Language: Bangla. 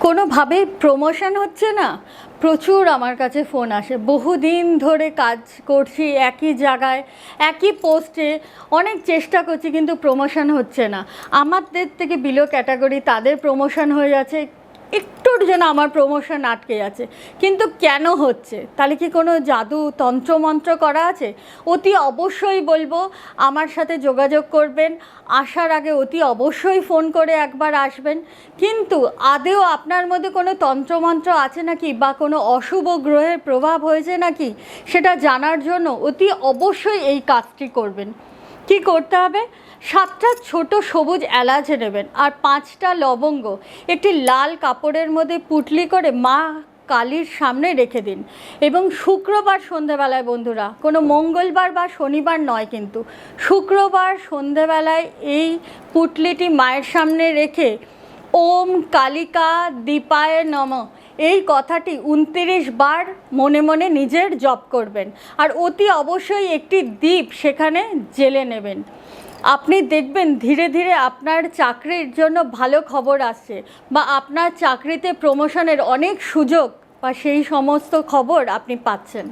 কোনোভাবে প্রমোশন হচ্ছে না। প্রচুর আমার কাছে ফোন আসে, বহুদিন ধরে কাজ করছি একই জায়গায় একই পোস্টে, অনেক চেষ্টা করছি কিন্তু প্রমোশন হচ্ছে না। আমাদের থেকে বিলো ক্যাটাগরি তাদের প্রমোশন হয়ে যাচ্ছে, একটুর জন্য আমার প্রমোশন আটকে যাচ্ছে। কিন্তু কেন হচ্ছে? তাহলে কি কোনো জাদু তন্ত্রমন্ত্র করা আছে? অতি অবশ্যই বলবো আমার সাথে যোগাযোগ করবেন, আসার আগে অতি অবশ্যই ফোন করে একবার আসবেন। কিন্তু আদেও আপনার মধ্যে কোনো তন্ত্রমন্ত্র আছে নাকি বা কোনো অশুভ গ্রহের প্রভাব হয়েছে নাকি সেটা জানার জন্য অতি অবশ্যই এই কাজটি করবেন। কি করতে হবে? 7টা ছোট সবুজ এলাচ নেবেন আর 5টা লবঙ্গ একটি লাল কাপড়ের মধ্যে পুটলি করে মা কালীর সামনে রেখে দিন। এবং শুক্রবার সন্ধেবেলায় বন্ধুরা, কোনো মঙ্গলবার বা শনিবার নয়, কিন্তু শুক্রবার সন্ধেবেলায় এই পুটলিটি মায়ের সামনে রেখে ওম কালিকা দীপায় নমঃ এই কথাটি 29 বার মনে মনে নিজের জপ করবেন। আর অতি অবশ্যই একটি দীপ সেখানে জ্বেলে নেবেন। আপনি দেখবেন ধীরে ধীরে আপনার চাকরির জন্য ভালো খবর আসছে, বা আপনার চাকরিতে প্রমোশনের অনেক সুযোগ বা সেই সমস্ত খবর আপনি পাচ্ছেন।